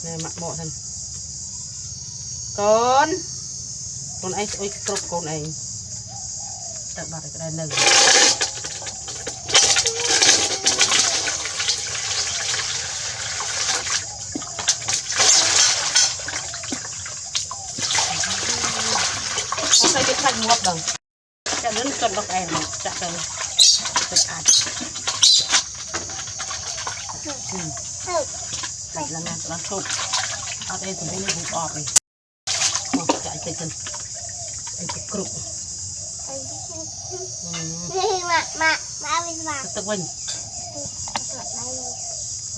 nè mặc bộ thân con ấy ôi cục con ấy tập bạc cái đây nâng không phải cái thanh ngọt đâu chả đến cân bọc em chả cần thật ăn thật là nè nó thục ở đây thì nó bụng ọp này chạy chạy chân cái cục tức quên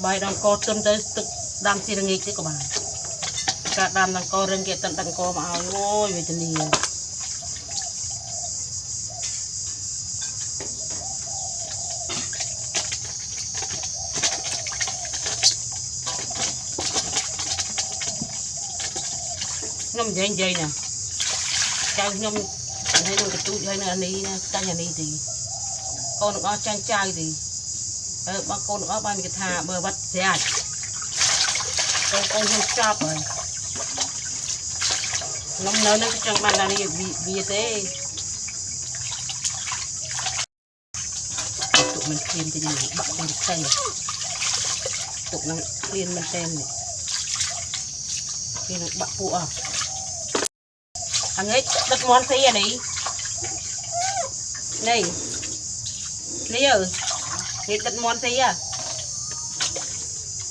bài đang co tuần tới tức đam xì nghịch chứ các bạn cả đam đang co rừng kia tận đang co mà ôi về chân đi nhom dây dây nè chai nhom thấy luôn cái túi dây này ní chai nhà ní thì con nó chai chai thì bác con nó bao nhiêu thà bờ bắt xe con không chọc rồi nó lớn nó trong bàn là đi vì thế tụi mình khiêm thì mình bắt con tên tụi nó khiêm mình tên này khi nó bắt phụ à anh ấy đất món gì à này này này ơi này đất món gì à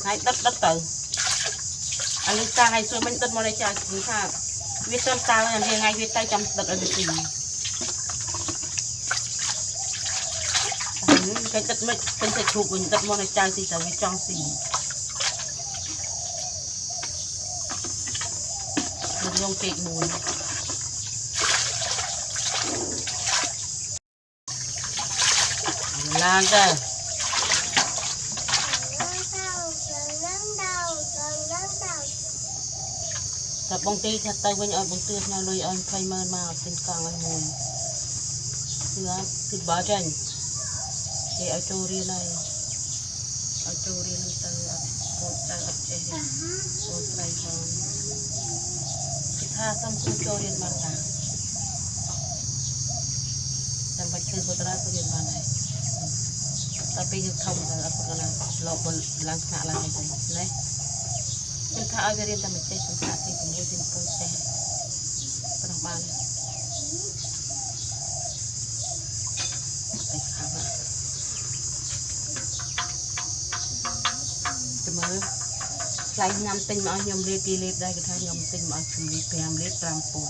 hai đất từ anh ta hay xưa mình đất món này chả chúng ta viết trong ta là riêng ngay viết tay trong đất ở gì cái đất mình cái sẽ chụp mình đất món này chả gì sao viết trong gì mình dùng kịch mùi làm ra tập bông ti thật tay với nhau bông tươi nhau lôi anh thay mơ mà xin càng anh mùi thì bỏ tranh thì ở châu riêng này ở châu riêng làm tay một tay ập chế một tay còn thì tha xong cũng châu riêng mặt cả làm bạch thư của ta có riêng bàn này tapi yang kamu dah apa kena lobel langkah lagi ni, kita ajarin kita macam kita ti kemudian proses perubahan. Cuma, selain nyam tin mau nyam lep dah kita nyam tin mau cumi pem lep rampung.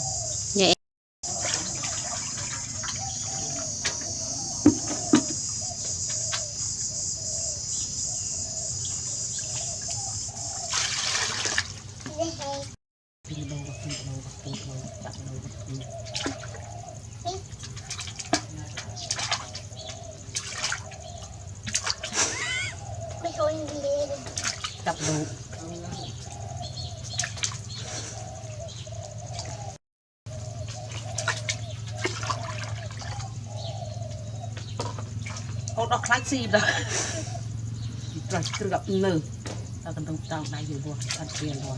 Cặp đủ ô đọc lái xì đó rồi cứ gặp nử ta cần đồng tàu này thì buồn ăn tiền rồi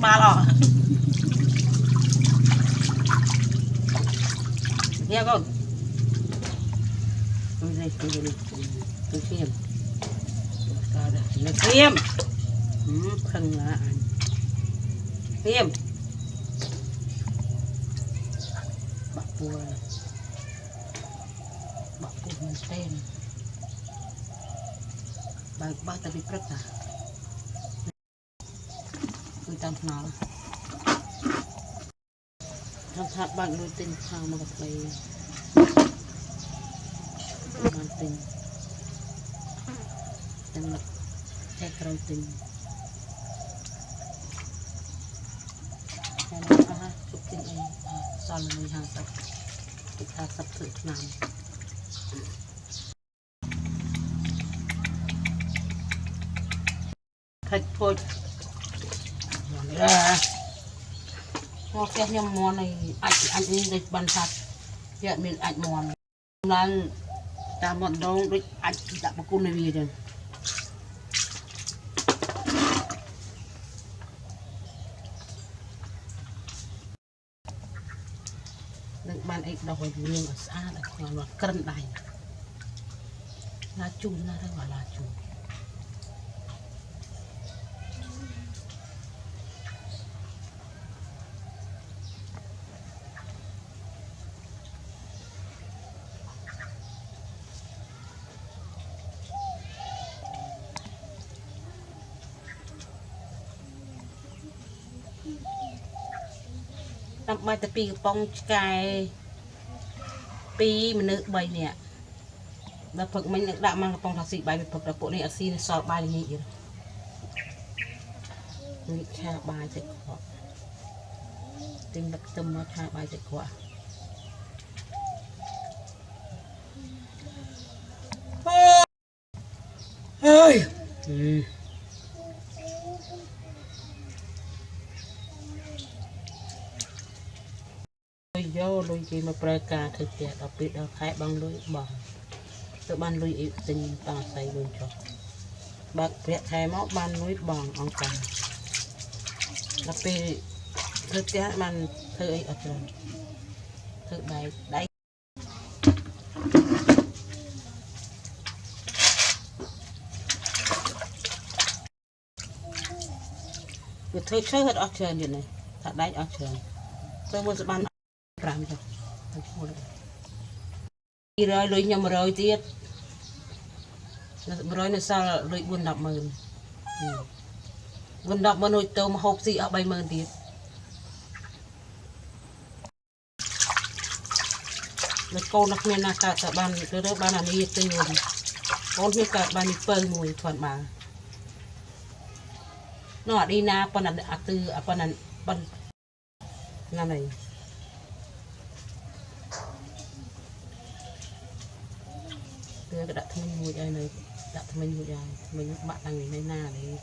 ba lọ nghe con tôi đây tôi khiêm nó khiêm khăn là khiêm bạc bùa mình tên ba ta bị prất à tôi tạm nào trong tháp bạn nuôi tinh sao mà gặp đây man tinh đang lập theo tinh son là mình hàng sập chúng ta sập thử làm thịt thôi nó cái nhâm món này anh đi bàn sạch hiện mình anh món lan ta món đâu đi anh đã có con này gì rồi đừng bàn ít đâu phải riêng ở xa là còn là cân này lá chun ra đây gọi là chun năm mai tập pi bông cài pi mình nữ bay nè đã phật mình đã mang bông thạch sĩ bay bị phật đã bộ này ở xin sọ bay nhị rồi nhị cha bay sẽ khó tinh bậc tâm nó cha bay sẽ khó ơi vô lui gì mà preka thực hiện đặc biệt là khai bằng lưới bò tự ban lưới yếu tình bằng xây luôn cho bạc việc khai móc ban lưới bòn ông cần đặc biệt thực hiện ban thơ ấy ở trường thực bài đấy việc thơ chơi hết ở trường như này thật đấy ở trường tôi muốn ban làm cho đi rồi lưỡi nhầm rồi tiết rồi nó sao lưỡi buồn đập mờn buồn đập mà nồi tôm hộp gì ở bay mờn tiết nó con đặc biệt là cả ban cái đó ban là đi từ con biết cả ban đi phơi mùi thuận mà nó đi na ban là từ ban là ban làm này cái đặt mình mùi ai này đặt mình mùi ai mình bạn đang người này na đấy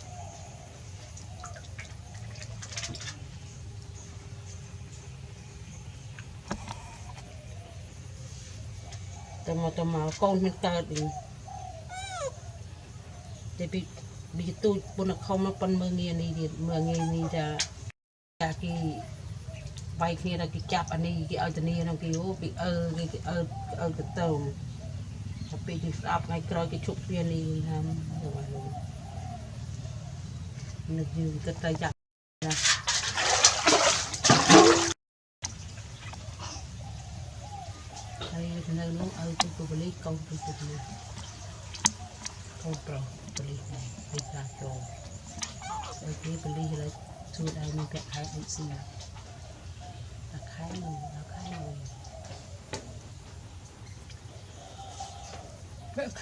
tầm mà con mình ta thì bị tôi buồn là không nó phân mưa nghe đi ra ra cái vay kia là cái chạp anh đi cái ở trên này nó kiểu bị cái tàu tapi di saat ngay kerja cái chụp viên đi làm rồi nó dừng cái tay chặt đây nó ở cái beli câu này câu trò beli này đi ra cho ở cái beli là xui đây mình phải khai bị gì là khai người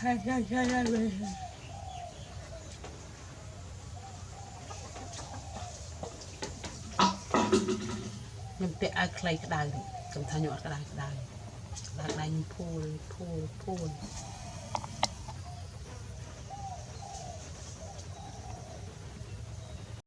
khai về mình phải ai khai cái đài cầm thay nhọn cái đài đài phun